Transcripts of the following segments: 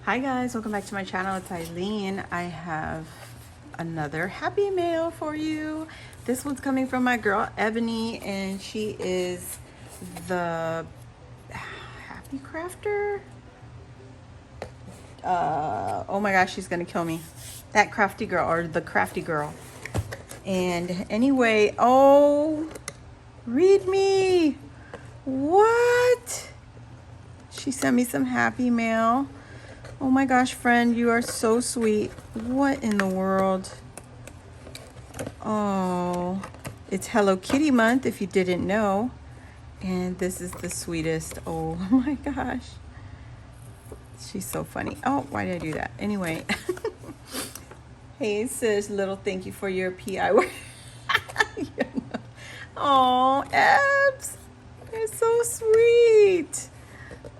Hi guys, welcome back to my channel. It's Eileen. I have another happy mail for you. This one's coming from my girl Ebony, and she is the happy crafter. Oh my gosh, she's gonna kill me. That crafty girl, or the crafty girl. And anyway, oh, read me. What? She sent me some happy mail. Oh my gosh, friend, you are so sweet. What in the world? Oh, it's Hello Kitty month if you didn't know. And this is the sweetest. Oh my gosh. She's so funny. Oh, why did I do that? Anyway. Hey sis, little thank you for your PI work. Oh, Ebs. You're so sweet.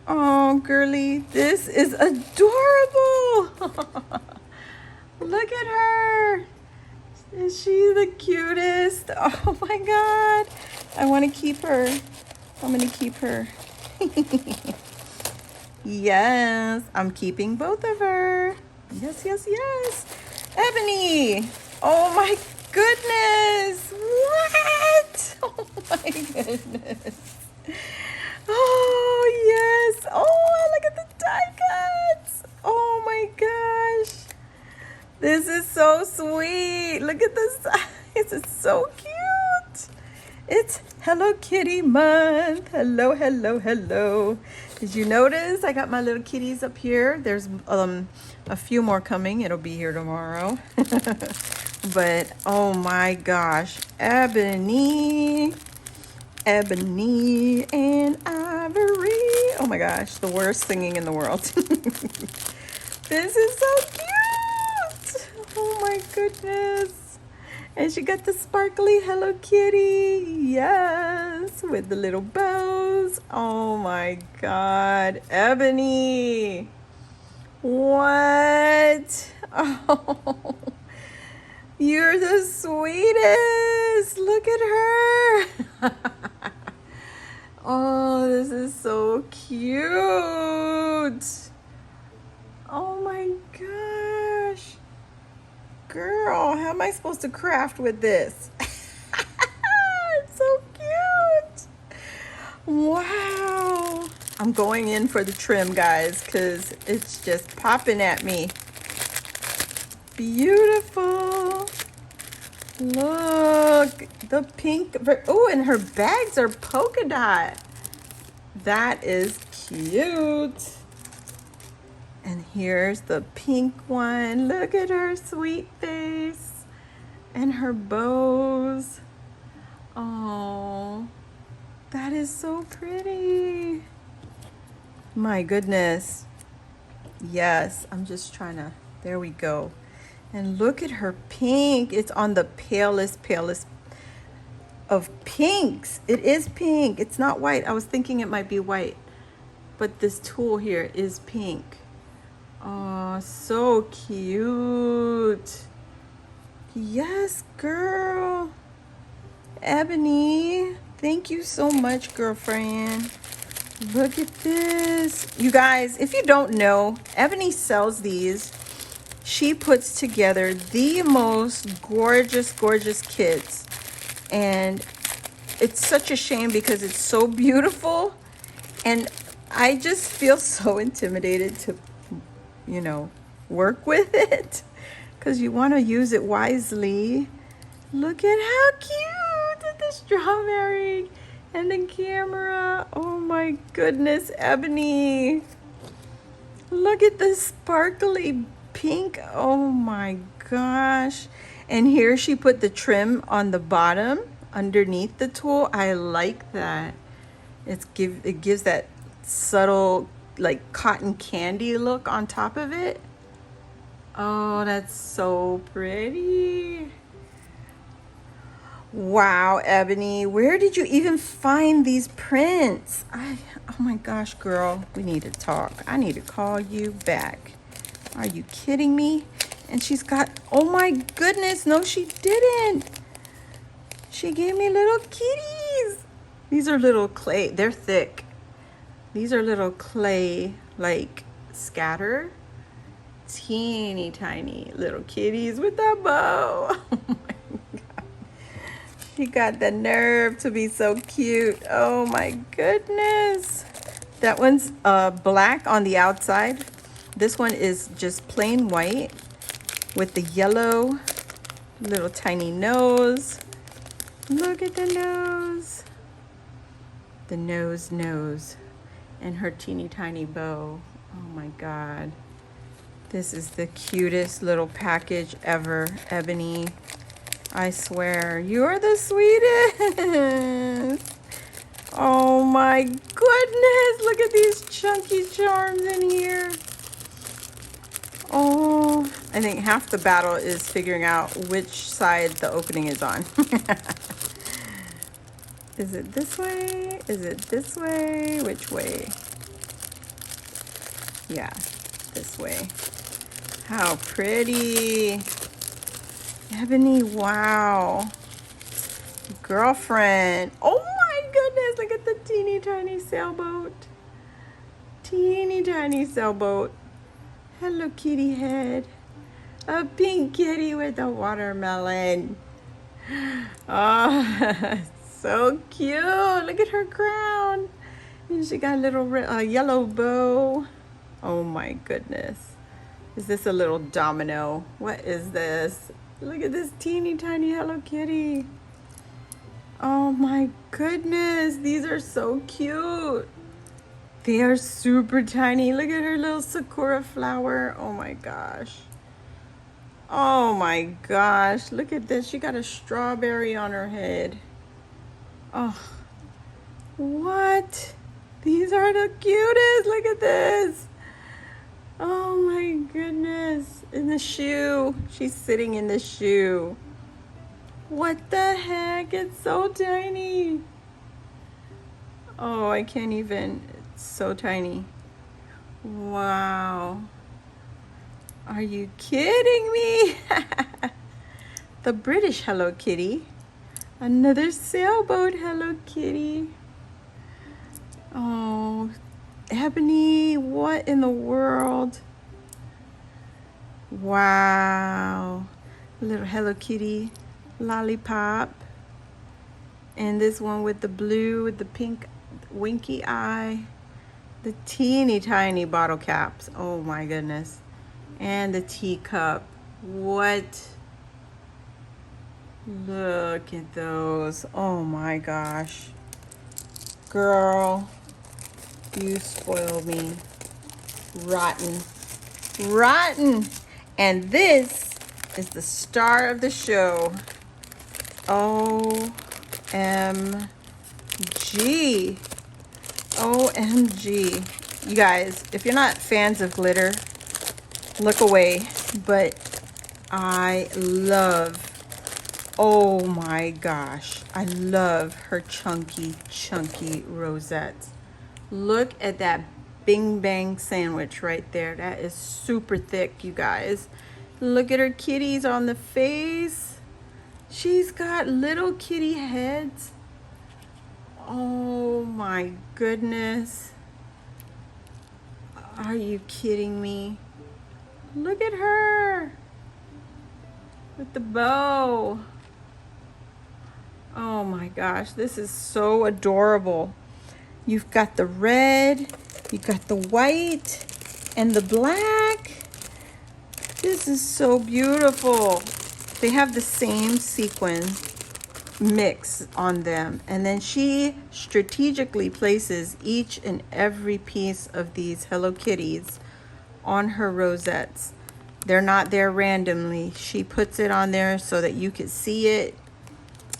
Oh, girly, this is adorable. Look at her. Is she the cutest? Oh my God. I want to keep her. I'm going to keep her. Yes, I'm keeping both of her. Yes, yes, yes. Ebony. Oh my goodness. What? Oh my goodness. Oh, yes. Oh, look at the die cuts. Oh, my gosh. This is so sweet. Look at the size. It's so cute. It's Hello Kitty month. Hello, hello, hello. Did you notice I got my little kitties up here? There's a few more coming. It'll be here tomorrow. But, oh, my gosh. Ebony. Ebony and Ivory. Oh my gosh, the worst singing in the world. This is so cute. Oh my goodness. And she got the sparkly Hello Kitty. Yes, with the little bows. Oh my God. Ebony. What? Oh. You're the sweetest. Look at her. Oh, this is so cute. Oh my gosh. Girl, how am I supposed to craft with this? It's so cute. Wow. I'm going in for the trim, guys, because it's just popping at me. Beautiful. Look, the pink. Oh, and her bags are polka dot. That is cute. And here's the pink one. Look at her sweet face and her bows. Oh, that is so pretty. My goodness. Yes, I'm just trying to, there we go. And look at her pink. It's on the palest of pinks. It is pink. It's not white. I was thinking it might be white. But this tool here is pink. Oh, so cute. Yes, girl. Ebony, thank you so much, girlfriend. Look at this. You guys, if you don't know, Ebony sells these. She puts together the most gorgeous, gorgeous kits. And it's such a shame because it's so beautiful. And I just feel so intimidated to, you know, work with it. Because you want to use it wisely. Look at how cute the strawberry and the camera. Oh my goodness, Ebony. Look at the sparkly pink. Oh my gosh. And here she put the trim on the bottom underneath the tool. I like that. It gives that subtle like cotton candy look on top of it. Oh, that's so pretty. Wow, Ebony, where did you even find these prints? Oh my gosh, girl, we need to talk. I need to call you back. Are you kidding me? And she's got, oh my goodness, no, she didn't. She gave me little kitties. These are little clay, they're thick. These are little clay, like, scatter. teeny tiny little kitties with a bow. Oh my God. She got the nerve to be so cute. Oh my goodness. That one's black on the outside. This one is just plain white with the yellow little tiny nose. Look at the nose. The nose. And her teeny tiny bow. Oh my God. This is the cutest little package ever, Ebony. I swear, you're the sweetest. Oh my goodness, look at these chunky charms in here. Oh, I think half the battle is figuring out which side the opening is on. Is it this way? Is it this way? Which way? Yeah, this way. How pretty. Ebony, wow. Girlfriend. Oh my goodness, look at the teeny tiny sailboat. Teeny tiny sailboat. Hello Kitty head. A pink kitty with a watermelon. Oh, so cute. Look at her crown. And she got a little yellow bow. Oh my goodness. Is this a little domino? What is this? Look at this teeny tiny Hello Kitty. Oh my goodness. These are so cute. They are super tiny. Look at her little sakura flower. Oh my gosh. Oh my gosh. Look at this. She got a strawberry on her head. Oh, what? These are the cutest. Look at this. Oh my goodness. In the shoe. She's sitting in the shoe. What the heck? It's so tiny. Oh, I can't even. It's so tiny. Wow. Are you kidding me? The British Hello Kitty. Another sailboat Hello Kitty. Oh, Ebony, what in the world? Wow. Little Hello Kitty lollipop. And this one with the blue, with the pink winky eye. The teeny tiny bottle caps. Oh my goodness. And the teacup. What? Look at those. Oh my gosh. Girl, you spoiled me. Rotten. Rotten. And this is the star of the show. OMG. OMG. You guys, if you're not fans of glitter, look away. But I love, oh my gosh, I love her chunky rosettes. Look at that bing bang sandwich right there. That is super thick, you guys. Look at her kitties on the face. She's got little kitty heads. Oh my goodness. Are you kidding me? Look at her with the bow. Oh my gosh, this is so adorable. You've got the red, you've got the white, and the black. This is so beautiful. They have the same sequin mix on them. And then she strategically places each and every piece of these Hello Kitties on her rosettes. They're not there randomly. She puts it on there so that you can see it.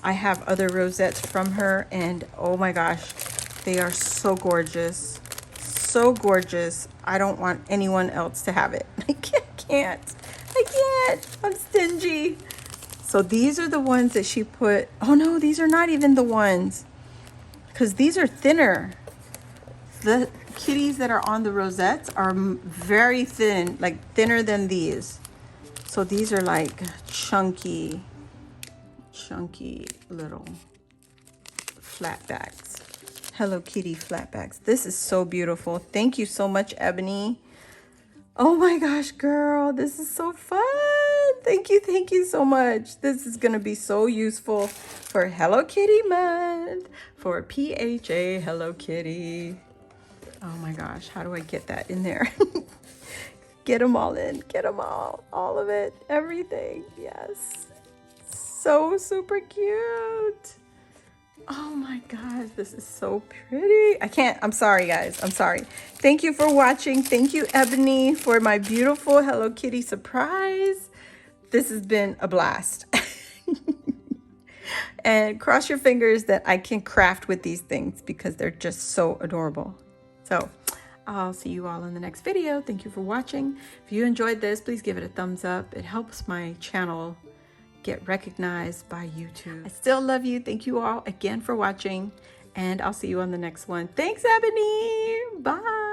I have other rosettes from her, and oh my gosh, they are so gorgeous. So gorgeous. I don't want anyone else to have it. I can't. I'm stingy. So these are the ones that she put. Oh no, these are not even the ones, because these are thinner. The kitties that are on the rosettes are very thin, like thinner than these. So these are like chunky little flatbacks. Hello Kitty flatbacks. This is so beautiful. Thank you so much, Ebony. Oh my gosh, girl, this is so fun. Thank you so much. This is gonna be so useful for Hello Kitty month, for PHA Hello Kitty. Oh my gosh, how do I get that in there? Get them all in, get them all of it, everything. Yes, so super cute. Oh my gosh, this is so pretty. I'm sorry guys, I'm sorry. Thank you for watching. Thank you, Ebony, for my beautiful Hello Kitty surprise. This has been a blast. And cross your fingers that I can craft with these things because they're just so adorable. So I'll see you all in the next video. Thank you for watching. If you enjoyed this, please give it a thumbs up. It helps my channel get recognized by YouTube. I still love you. Thank you all again for watching, and I'll see you on the next one. Thanks, Ebony. Bye.